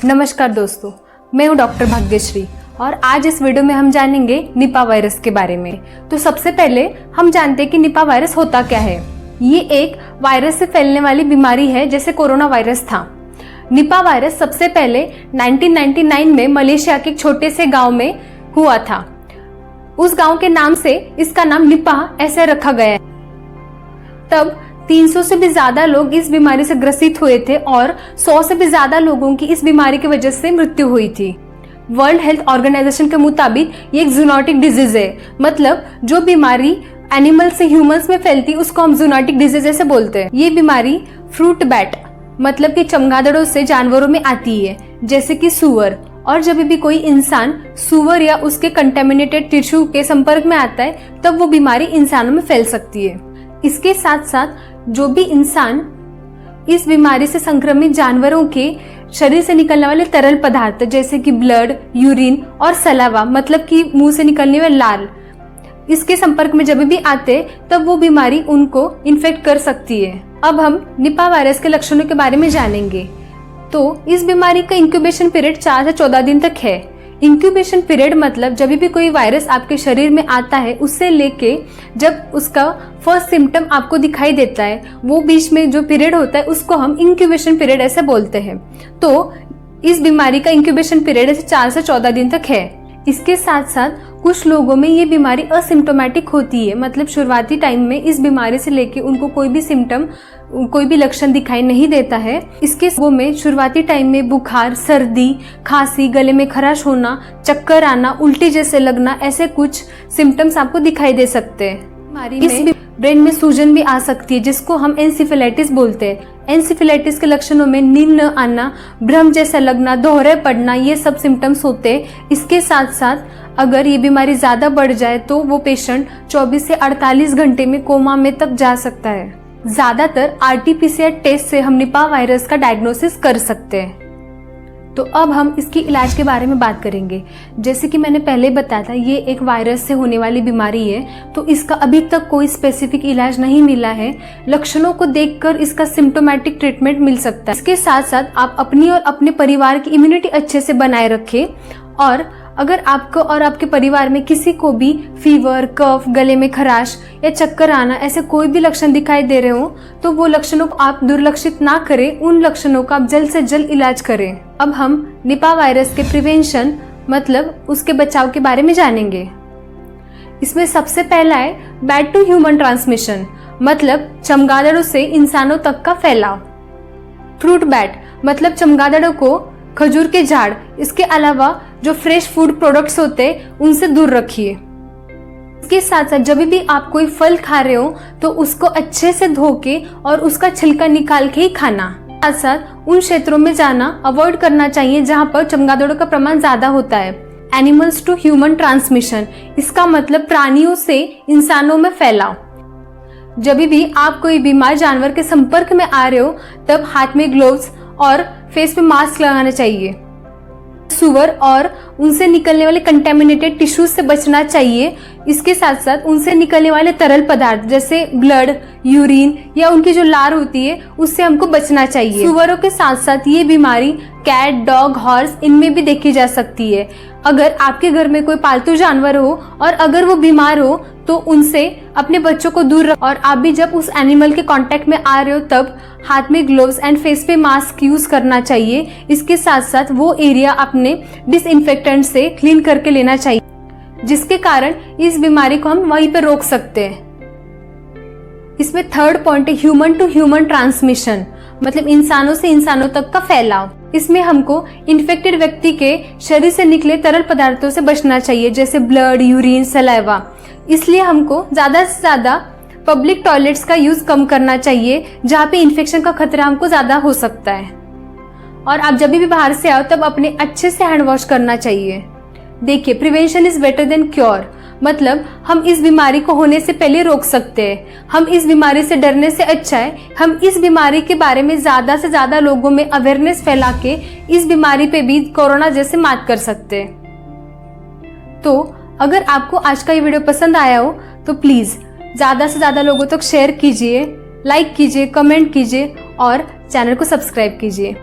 नमस्कार दोस्तों, मैं हूं डॉक्टर भाग्यश्री और आज इस वीडियो में हम जानेंगे निपा वायरस के बारे में। तो सबसे पहले हम जानते हैं कि निपा वायरस होता क्या है। ये एक वायरस से फैलने वाली बीमारी है जैसे कोरोना वायरस था। निपा वायरस सबसे पहले 1999 में मलेशिया के एक छोटे से गांव में हुआ था। उस गांव के नाम से इसका नाम निपा ऐसे रखा गया है। तब 300 से भी ज्यादा लोग इस बीमारी से ग्रसित हुए थे और 100 से भी ज्यादा लोगों की इस बीमारी की वजह से मृत्यु हुई थी। वर्ल्ड हेल्थ ऑर्गेनाइजेशन के मुताबिक ये एक जूनोटिक डिजीज है, मतलब जो बीमारी एनिमल से ह्यूमंस में फैलती उसको हम जूनोटिक डिजीज ऐसे बोलते हैं। ये बीमारी फ्रूट बैट मतलब कि चमगादड़ों से जानवरों में आती है, जैसे कि सुअर। और जब भी कोई इंसान सुअर या उसके कंटेमिनेटेड टिश्यू के संपर्क में आता है तब वो बीमारी इंसानों में फैल सकती है। इसके साथ साथ जो भी इंसान इस बीमारी से संक्रमित जानवरों के शरीर से निकलने वाले तरल पदार्थ जैसे कि ब्लड, यूरिन और सलावा मतलब कि मुंह से निकलने वाले लाल, इसके संपर्क में जब भी आते तब वो बीमारी उनको इन्फेक्ट कर सकती है। अब हम निपा वायरस के लक्षणों के बारे में जानेंगे। तो इस बीमारी का इंक्यूबेशन पीरियड 4 से 14 दिन तक है। इंक्यूबेशन पीरियड मतलब जब भी कोई वायरस आपके शरीर में आता है उससे लेके जब उसका फर्स्ट सिम्टम आपको दिखाई देता है वो बीच में जो पीरियड होता है उसको हम इंक्यूबेशन पीरियड ऐसे बोलते हैं। तो इस बीमारी का इंक्यूबेशन पीरियड ऐसे 4 से 14 दिन तक है। इसके साथ साथ कुछ लोगों में ये बीमारी असिम्टोमेटिक होती है, मतलब शुरुआती टाइम में इस बीमारी से लेके उनको कोई भी सिम्टम, कोई भी लक्षण दिखाई नहीं देता है। इसके लोगों में शुरुआती टाइम में बुखार, सर्दी, खांसी, गले में खराश होना, चक्कर आना, उल्टी जैसे लगना, ऐसे कुछ सिम्टम्स आपको दिखाई दे सकते हैं। बीमारी में ब्रेन में सूजन भी आ सकती है जिसको हम एनसीफेलाइटिस बोलते हैं। एनसीफेलाइटिस के लक्षणों में नींद न आना, भ्रम जैसा लगना, दोहरे पड़ना, ये सब सिम्टम्स होते हैं। इसके साथ साथ अगर ये बीमारी ज्यादा बढ़ जाए तो वो पेशेंट 24 से 48 घंटे में कोमा में तक जा सकता है। ज्यादातर आरटीपीसीआर टेस्ट से हम निपा वायरस का डायग्नोसिस कर सकते हैं। तो अब हम इसकी इलाज के बारे में बात करेंगे। जैसे कि मैंने पहले बताया था ये एक वायरस से होने वाली बीमारी है, तो इसका अभी तक कोई स्पेसिफिक इलाज नहीं मिला है। लक्षणों को देखकर इसका सिम्टोमेटिक ट्रीटमेंट मिल सकता है। इसके साथ साथ आप अपनी और अपने परिवार की इम्यूनिटी अच्छे से बनाए रखें और अगर आपको और आपके परिवार में किसी को भी फीवर, कफ, गले में खराश या चक्कर आना ऐसे कोई भी लक्षण दिखाई दे रहे हो तो वो लक्षणों को आप दुर्लक्षित ना करें, उन लक्षणों का आप जल्द से जल्द इलाज करें। अब हम निपा वायरस के प्रिवेंशन मतलब उसके बचाव के बारे में जानेंगे। इसमें सबसे पहला है बैट टू ह्यूमन ट्रांसमिशन, मतलब चमगादड़ों से इंसानों तक का फैलाव। फ्रूट बैट मतलब चमगादड़ों को खजूर के झाड़, इसके अलावा जो फ्रेश फूड प्रोडक्ट्स होते हैं उनसे दूर रखिए। इसके साथ साथ जब भी आप कोई फल खा रहे हो तो उसको अच्छे से धो के और उसका छिलका निकाल के ही खाना। साथ साथ उन क्षेत्रों में जाना अवॉइड करना चाहिए जहां पर चमगादड़ों का प्रमाण ज्यादा होता है। एनिमल्स टू ह्यूमन ट्रांसमिशन, इसका मतलब प्राणियों से इंसानों में फैलाव। जब भी आप कोई बीमार जानवर के संपर्क में आ रहे हो तब हाथ में ग्लोव्स और फेस पे मास्क लगाना चाहिए। सुअर और उनसे निकलने वाले कंटेमिनेटेड टिश्यूज से बचना चाहिए। इसके साथ साथ उनसे निकलने वाले तरल पदार्थ जैसे ब्लड, यूरिन या उनकी जो लार होती है उससे हमको बचना चाहिए। सुअरों के साथ साथ ये बीमारी कैट, डॉग, हॉर्स इनमें भी देखी जा सकती है। अगर आपके घर में कोई पालतू जानवर हो और अगर वो बीमार हो तो उनसे अपने बच्चों को दूर रख और आप भी जब उस एनिमल के कांटेक्ट में आ रहे हो तब हाथ में ग्लोव्स एंड फेस पे मास्क यूज करना चाहिए। इसके साथ साथ वो एरिया अपने डिसइंफेक्टेंट से क्लीन करके लेना चाहिए, जिसके कारण इस बीमारी को हम वहीं पे रोक सकते हैं। इसमें थर्ड पॉइंट है ह्यूमन टू ह्यूमन ट्रांसमिशन, मतलब इंसानों से इंसानों तक का फैलाव। इसमें हमको इन्फेक्टेड व्यक्ति के शरीर से निकले तरल पदार्थों से बचना चाहिए जैसे ब्लड, यूरिन, सलाइवा। इसलिए हमको ज्यादा से ज्यादा पब्लिक टॉयलेट्स का यूज कम करना चाहिए जहाँ पे इन्फेक्शन का खतरा हमको ज्यादा हो सकता है। और आप जब भी बाहर से आओ तब अपने अच्छे से हैंड वॉश करना चाहिए। देखिए, prevention is better than cure, मतलब हम इस बीमारी को होने से पहले रोक सकते हैं। हम इस बीमारी से डरने से अच्छा है हम इस बीमारी के बारे में ज्यादा से ज्यादा लोगों में अवेयरनेस फैला के इस बीमारी पे भी कोरोना जैसे मात कर सकते हैं। तो अगर आपको आज का ये वीडियो पसंद आया हो तो प्लीज ज्यादा से ज्यादा लोगों तक शेयर कीजिए, लाइक कीजिए, कमेंट कीजिए और चैनल को सब्सक्राइब कीजिए।